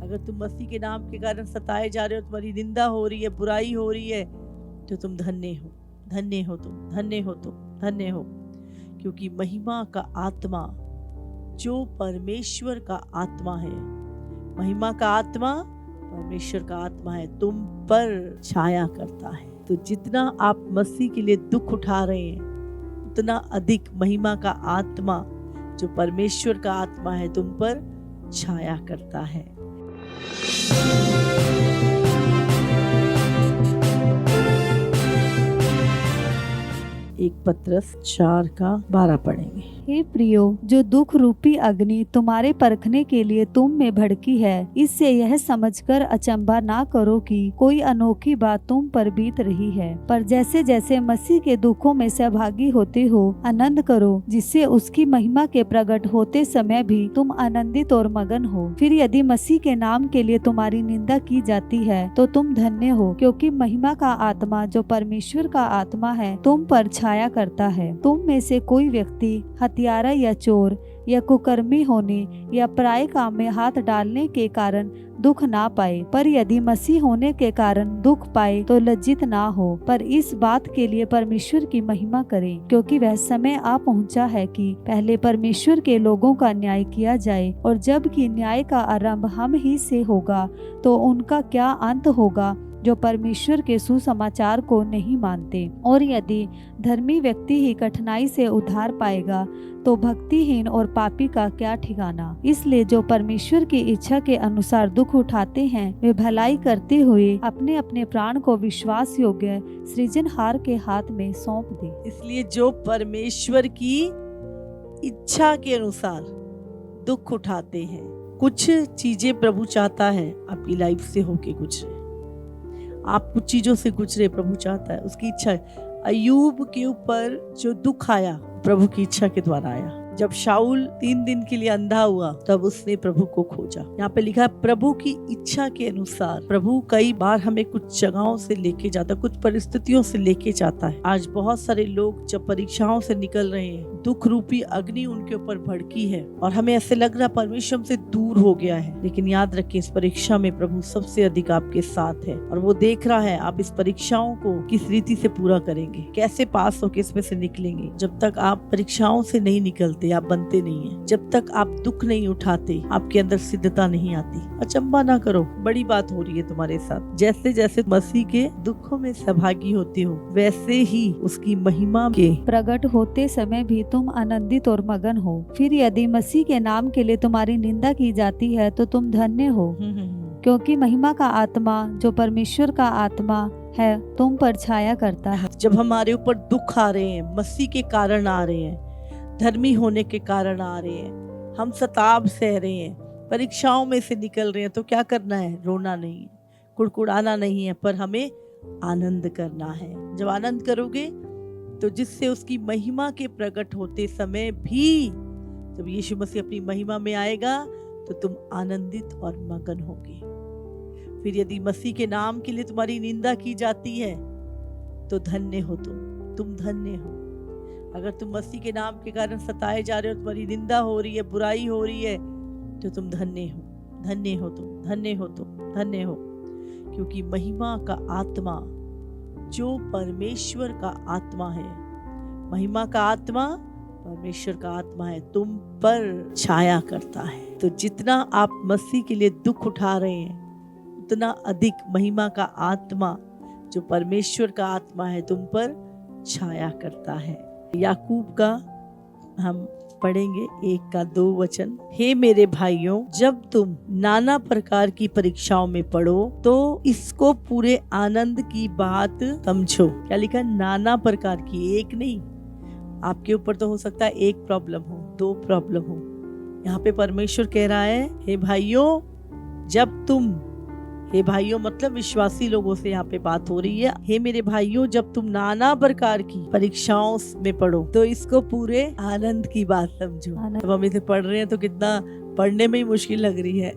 अगर तुम मसीह के नाम के कारण सताए जा रहे हो, तुम्हारी निंदा हो रही है, बुराई हो रही है, तो तुम धन्य हो, धन्य हो तुम, धन्य हो तुम, धन्य हो। क्योंकि महिमा का आत्मा जो परमेश्वर का आत्मा है, महिमा का आत्मा परमेश्वर का आत्मा है, तुम पर छाया करता है। तो जितना आप मसीह के लिए दुख उठा रहे हैं, उतना अधिक महिमा का आत्मा जो परमेश्वर का आत्मा है तुम पर छाया करता है। एक पत्रस 4:12 पढ़ेंगे। हे प्रियो, जो दुख रूपी अग्नि तुम्हारे परखने के लिए तुम में भड़की है, इससे यह समझकर अचंभा ना करो कि कोई अनोखी बात तुम पर बीत रही है, पर जैसे जैसे मसीह के दुखों में सहभागी होते हो आनंद करो, जिससे उसकी महिमा के प्रकट होते समय भी तुम आनंदित और मगन हो। फिर यदि मसीह के नाम के लिए तुम्हारी निंदा की जाती है तो तुम धन्य हो, क्योंकि महिमा का आत्मा जो परमेश्वर का आत्मा है तुम पर छाया करता है। तुम में से कोई व्यक्ति हत्यारा या चोर या कुकर्मी होने या पराये काम में हाथ डालने के कारण दुख ना पाए, पर यदि मसीह होने के कारण दुख पाए तो लज्जित ना हो, पर इस बात के लिए परमेश्वर की महिमा करें, क्योंकि वह समय आ पहुंचा है कि पहले परमेश्वर के लोगों का न्याय किया जाए, और जब कि न्याय का आरंभ हम ही से होगा तो उनका क्या अंत होगा जो परमेश्वर के सुसमाचार को नहीं मानते। और यदि धर्मी व्यक्ति ही कठिनाई से उद्धार पाएगा तो भक्तिहीन और पापी का क्या ठिकाना। इसलिए जो परमेश्वर की इच्छा के अनुसार दुख उठाते हैं वे भलाई करते हुए अपने अपने प्राण को विश्वास योग्य सृजनहार के हाथ में सौंप दे। इसलिए जो परमेश्वर की इच्छा के अनुसार दुख उठाते हैं, कुछ चीजें प्रभु चाहता है आपकी लाइफ से होके गुजरे, आप कुछ चीजों से गुजरे, प्रभु चाहता है, उसकी इच्छा है। अय्यूब के ऊपर जो दुख आया प्रभु की इच्छा के द्वारा आया। जब शाऊल 3 दिन के लिए अंधा हुआ तब उसने प्रभु को खोजा। यहाँ पे लिखा है प्रभु की इच्छा के अनुसार। प्रभु कई बार हमें कुछ जगहों से लेके जाता है, कुछ परिस्थितियों से लेके जाता है। आज बहुत सारे लोग जब परीक्षाओं से निकल रहे हैं, दुख रूपी अग्नि उनके ऊपर भड़की है और हमें ऐसे लग रहा परमेश्वर से दूर हो गया है, लेकिन याद रखिए इस परीक्षा में प्रभु सबसे अधिक आपके साथ है और वो देख रहा है आप इस परीक्षाओं को किस रीति से पूरा करेंगे, कैसे पास होकर इसमें से निकलेंगे। जब तक आप परीक्षाओं से नहीं निकलते आप बनते नहीं हैं। जब तक आप दुख नहीं उठाते आपके अंदर सिद्धता नहीं आती। अचंबा ना करो, बड़ी बात हो रही है तुम्हारे साथ। जैसे जैसे मसीह के दुखों में सहभागी होते हो वैसे ही उसकी महिमा के प्रकट होते समय भी तुम आनंदित और मगन हो। फिर यदि मसीह के नाम के लिए तुम्हारी निंदा की जाती है तो तुम धन्य हो, क्योंकि महिमा का आत्मा जो परमेश्वर का आत्मा है तुम पर छाया करता है। जब हमारे ऊपर दुख आ रहे हैं, मसीह के कारण आ रहे हैं, धर्मी होने के कारण आ रहे हैं, हम सताव सह रहे हैं, परीक्षाओं में से निकल रहे हैं, तो क्या करना है? रोना नहीं है, कुड़कुड़ाना नहीं है, पर हमें आनंद करना है। जब आनंद करोगे तो जिससे उसकी महिमा के प्रकट होते समय भी जब यीशु मसीह अपनी महिमा में आएगा तो तुम आनंदित और मगन होगे। फिर यदि मसीह के नाम के लिए तुम्हारी निंदा की जाती है तो धन्य हो तुम धन्य हो। अगर तुम मसीह के नाम के कारण सताए जा रहे हो, तुम्हारी निंदा हो रही है, बुराई हो रही है, तो तुम धन्य हो, धन्य हो तुम, धन्य हो तुम, धन्य हो। क्योंकि महिमा का आत्मा जो परमेश्वर का आत्मा है, महिमा का आत्मा परमेश्वर का आत्मा है, तुम पर छाया करता है। तो जितना आप मसीह के लिए दुख उठा रहे हैं उतना अधिक महिमा का आत्मा जो परमेश्वर का आत्मा है तुम पर छाया करता है। याकूब का हम पढ़ेंगे 1-2 वचन। हे मेरे भाइयों, जब तुम नाना प्रकार की परीक्षाओं में पढ़ो तो इसको पूरे आनंद की बात समझो। क्या लिखा? नाना प्रकार की, एक नहीं। आपके ऊपर तो हो सकता है एक प्रॉब्लम हो, 2 प्रॉब्लम हो। यहाँ पे परमेश्वर कह रहा है हे भाइयों, जब तुम, हे भाइयों मतलब विश्वासी लोगों से यहाँ पे बात हो रही है। हे मेरे भाइयों, जब तुम नाना प्रकार की परीक्षाओं में पढ़ो तो इसको पूरे आनंद की बात समझो। जब हम इसे पढ़ रहे हैं तो कितना पढ़ने में ही मुश्किल लग रही है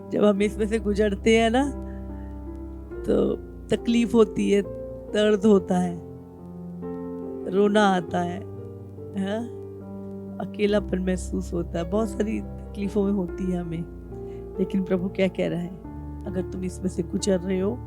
जब हम इसमें से गुजरते हैं ना तो तकलीफ होती है, दर्द होता है, रोना आता है, अकेलापन महसूस होता है, बहुत सारी तकलीफों में होती है हमें। लेकिन प्रभु क्या कह रहा है, अगर तुम इसमें से गुजर रहे हो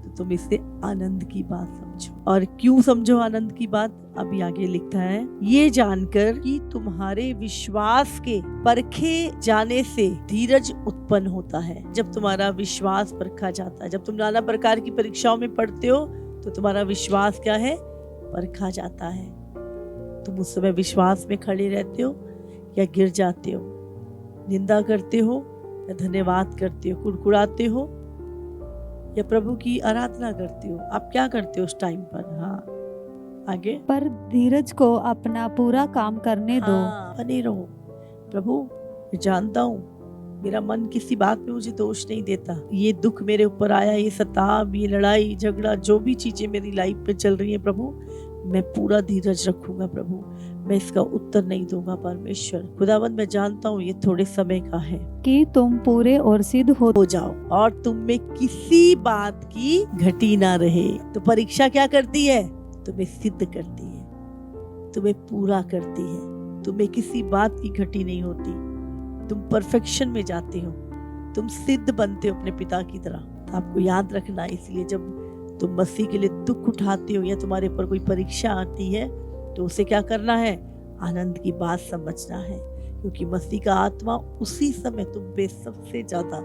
तो तुम इसे आनंद की बात समझो। और क्यों समझो आनंद की बात, अभी आगे लिखता है, ये जानकर कि तुम्हारे विश्वास के परखे जाने से धीरज उत्पन्न होता है। जब तुम्हारा विश्वास परखा जाता है, जब तुम नाना प्रकार की परीक्षाओं में पढ़ते हो तो तुम्हारा विश्वास क्या है, परखा जाता है। तुम उस समय विश्वास में खड़े रहते हो या गिर जाते हो, निंदा करते हो या धन्यवाद करते हो, कुड़कुड़ाते हो या प्रभु की आराधना करते हो। आप क्या करते हो उस टाइम पर? हाँ, आगे। पर धीरज को अपना पूरा काम करने दो। हाँ, बने रहो। प्रभु मैं जानता हूँ मेरा मन किसी बात में मुझे दोष नहीं देता। ये दुख मेरे ऊपर आया, ये सताव, ये लड़ाई झगड़ा, जो भी चीजें मेरी लाइफ में चल रही है प्रभु, मैं पूरा धीरज रखूंगा प्रभु, मैं इसका उत्तर नहीं दूंगा परमेश्वर। खुदावंद मैं जानता हूँ ये थोड़े समय का है कि तुम पूरे और सिद्ध हो जाओ और तुम में किसी बात की घटी ना रहे। तो परीक्षा क्या करती है, तुम्हें सिद्ध करती है, तुम्हें पूरा करती है, तुम्हें किसी बात की घटी नहीं होती, तुम परफेक्शन में जाते हो, तुम सिद्ध बनते हो अपने पिता की तरह। तो आपको याद रखना, इसलिए जब तुम मसीह के लिए दुख उठाते हो या तुम्हारे ऊपर कोई परीक्षा आती है तो उसे क्या करना है, आनंद की बात समझना है, क्योंकि मसीह का आत्मा उसी समय तुम पे सबसे ज्यादा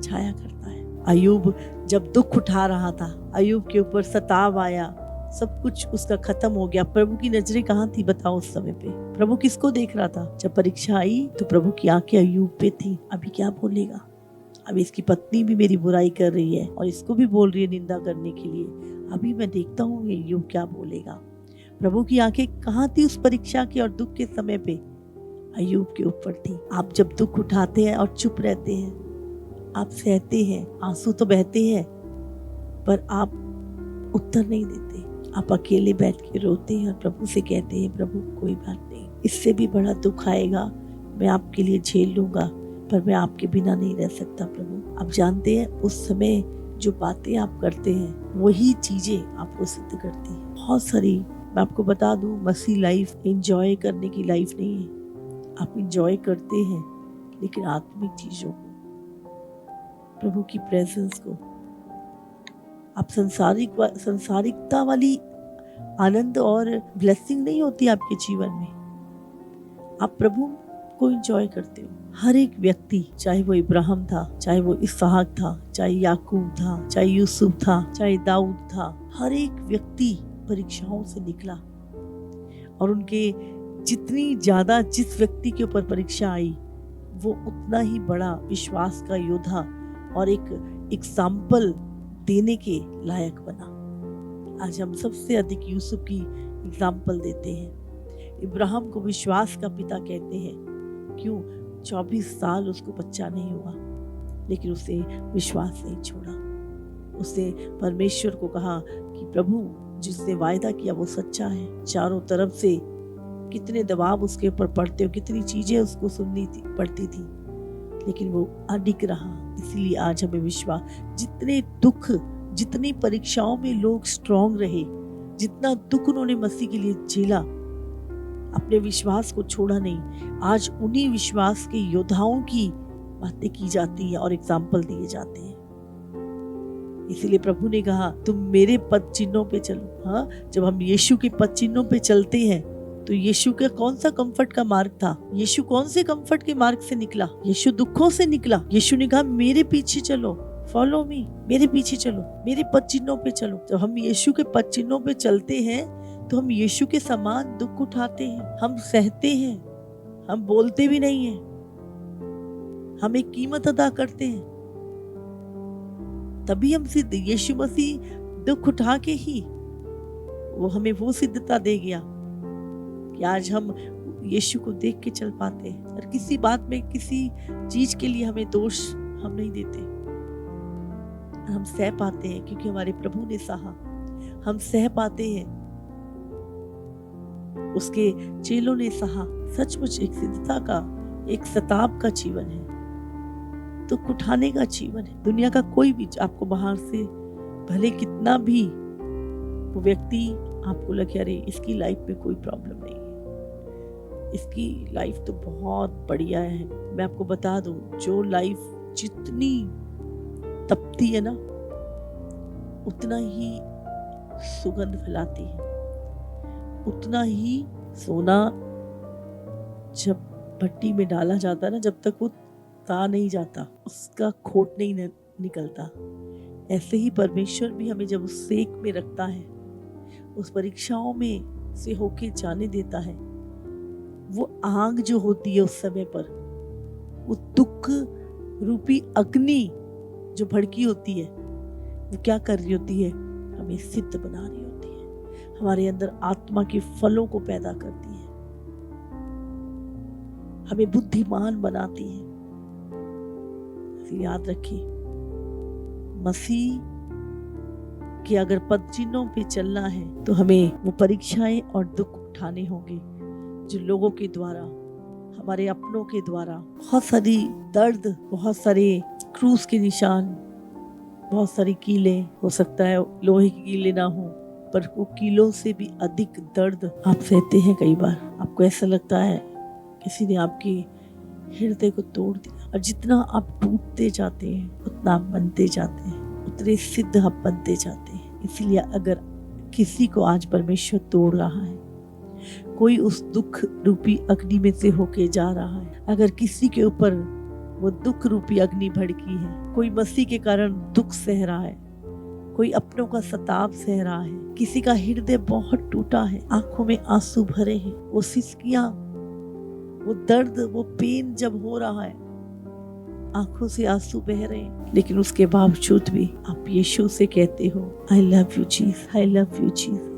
छाया करता है। अय्यूब जब दुख उठा रहा था, अय्यूब के ऊपर सताव आया, सब कुछ उसका खत्म हो गया, प्रभु की नजरें कहाँ थी बताओ उस समय पे? प्रभु किसको देख रहा था? जब परीक्षा आई तो प्रभु की आंखें अय्यूब पे थी। अभी क्या बोलेगा, अभी इसकी पत्नी भी मेरी बुराई कर रही है और इसको भी बोल रही है निंदा करने के लिए, अभी मैं देखता हूँ ये अय्यूब क्या बोलेगा। प्रभु की आंखें कहाँ थी उस परीक्षा के और दुख के समय पे? अय्यूब के ऊपर थी। आप जब दुख उठाते हैं और चुप रहते हैं, आप सहते हैं, आंसू तो बहते हैं पर आप उत्तर नहीं देते, आप अकेले बैठ के रोते हैं और प्रभु से कहते हैं प्रभु कोई बात नहीं, इससे भी बड़ा दुख आएगा, मैं आपके लिए झेल लूंगा, पर मैं आपके बिना नहीं रह सकता प्रभु। आप जानते हैं उस समय जो बातें आप करते हैं वही चीजें आपको सिद्ध करती हैं। बहुत सारी, मैं आपको बता दूं, मसीह लाइफ एंजॉय करने की लाइफ नहीं है। आप एंजॉय करते हैं लेकिन आत्मिक चीजों को, प्रभु की प्रेजेंस को। आप संसारिकता वाली आनंद और ब्लेसिंग नहीं होती आपके जीवन में, आप प्रभु को एंजॉय करते हो। हर एक व्यक्ति, चाहे वो इब्राहिम था, चाहे वो इसहाक था, चाहे याकूब था, चाहे यूसुफ था, चाहे दाऊद था, हर एक व्यक्ति परीक्षाओं से निकला और उनके जितनी ज्यादा जिस व्यक्ति के ऊपर परीक्षा आई वो उतना ही बड़ा विश्वास का योद्धा और एक एग्जाम्पल देने के लायक बना। आज हम सबसे अधिक यूसुफ की एग्जाम्पल देते हैं। इब्राहिम को विश्वास का पिता कहते हैं। क्यों? 24 साल उसको बच्चा नहीं हुआ लेकिन उसे विश्वास नहीं छोड़ा। उसने परमेश्वर को कहा कि प्रभु जिसने वायदा किया वो सच्चा है। चारों तरफ से कितने दबाव उसके ऊपर पड़ते हो, कितनी चीजें उसको सुननी पड़ती थी, लेकिन वो अडिग रहा। इसलिए आज हमें विश्वास, जितने दुख, जितनी परीक्षाओं में लोग स्ट्रांग रहे, जितना दुख उन्होंने मसीह के लिए झेला, अपने विश्वास को छोड़ा नहीं। आज उन्हीं विश्वास के योद्धाओं की बातें की जाती है और एग्जाम्पल दिए जाते हैं। इसीलिए प्रभु ने कहा तुम मेरे पद चिन्हों पे चलो। हाँ, जब हम यीशु के पद चिन्हों पे चलते हैं तो यीशु का कौन सा कंफर्ट का मार्ग था? यीशु कौन से कंफर्ट के मार्ग से निकला? यीशु दुखों से निकला। यीशु ने कहा मेरे पीछे चलो, फॉलो मी, मेरे पीछे चलो, मेरे पद चिन्हों पे चलो। जब हम यीशु के पद चिन्हों पे चलते हैं तो हम यीशु के समान दुख उठाते हैं, हम सहते हैं, हम बोलते भी नहीं हैं, हम एक कीमत अदा करते हैं। तभी हम सिद्ध, यीशु मसीह दुख उठा के ही वो हमें वो सिद्धता दे गया कि आज हम यीशु को देख के चल पाते हैं और किसी बात में, किसी चीज के लिए हमें दोष हम नहीं देते। हम सह पाते हैं क्योंकि हमारे प्रभु ने सहा। हम सह पाते हैं, उसके चेलों ने सहा। सचमुच एक सिद्धता का, एक सताव का जीवन है, दुख उठाने का जीवन है। दुनिया का कोई भी आपको बाहर से भले कितना भी वो व्यक्ति आपको लगे अरे इसकी लाइफ में कोई प्रॉब्लम नहीं है, इसकी लाइफ तो बहुत बढ़िया है। मैं आपको बता दूं, जो लाइफ जितनी तपती है ना, उतना ही सुगंध फैलाती है। उतना ही सोना जब भट्टी में डाला जाता है ना, जब तक वो ता नहीं जाता, उसका खोट नहीं निकलता। ऐसे ही परमेश्वर भी हमें जब उस सेक में रखता है, उस परीक्षाओं में से होके जाने देता है, वो आग जो होती है उस समय पर, वो दुख रूपी अग्नि जो भड़की होती है, वो क्या कर रही होती है? हमें सिद्ध बना रही होती है, हमारे अंदर आत्मा के फलों को पैदा करती है, हमें बुद्धिमान बनाती है। याद रखिए, मसीह के अगर पदचिन्हों पे चलना है तो हमें वो परीक्षाएं और दुख उठाने होंगे, जो लोगों के द्वारा, हमारे अपनों के द्वारा, बहुत सारी दर्द, बहुत सारे क्रूस के निशान, बहुत सारी कीलें, हो सकता है लोहे की कीलें ना हो, पर वो कीलों से भी अधिक दर्द आप सहते हैं। कई बार आपको ऐसा लगता है किसी ने आपके हृदय को तोड़ दिया, और जितना आप टूटते जाते हैं उतना आप बनते जाते हैं, उतने सिद्ध आप बनते जाते हैं। इसलिए अगर किसी को आज परमेश्वर तोड़ रहा है, कोई उस दुख रूपी अग्नि में से होके जा रहा है, अगर किसी के ऊपर वो दुख रूपी अग्नि भड़की है, कोई मसीह के कारण दुख सह रहा है, कोई अपनों का सताव सह रहा है, किसी का हृदय बहुत टूटा है, आंखों में आंसू भरे हैं, वो सिसकियां, वो दर्द, वो पेन जब हो रहा है, आंखों से आंसू बह रहे हैं, लेकिन उसके बावजूद भी आप यीशु से कहते हो, I love you Jesus, I love you Jesus.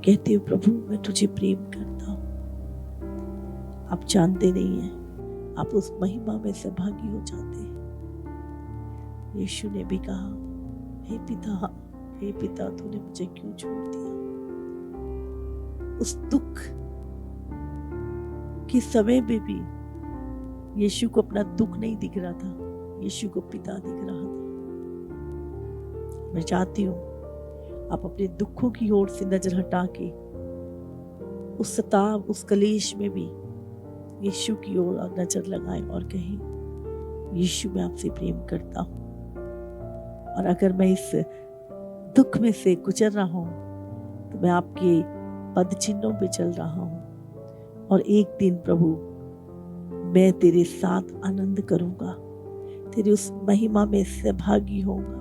कहते हो, प्रभु मैं तुझे प्रेम करता हूँ। आप जानते नहीं हैं, आप उस महिमा में सहभागी हो जाते हैं। यीशु ने भी कहा, हे पिता तूने मुझे क्यों छोड़ दिया? उस दुख के समय में भी यीशु को अपना दुख नहीं दिख रहा था, यीशु को पिता दिख रहा था। मैं चाहती हूँ आप अपने दुखों की ओर से नजर हटा के उस सताव, उस कलेश में भी यीशु की ओर नजर लगाएं और कहें, यीशु मैं आपसे प्रेम करता हूँ, और अगर मैं इस दुख में से गुजर रहा हूँ तो मैं आपके पद चिन्हों पे चल रहा हूँ, और एक दिन प्रभु मैं तेरे साथ आनंद करूंगा, तेरी उस महिमा में सहभागी होऊंगा।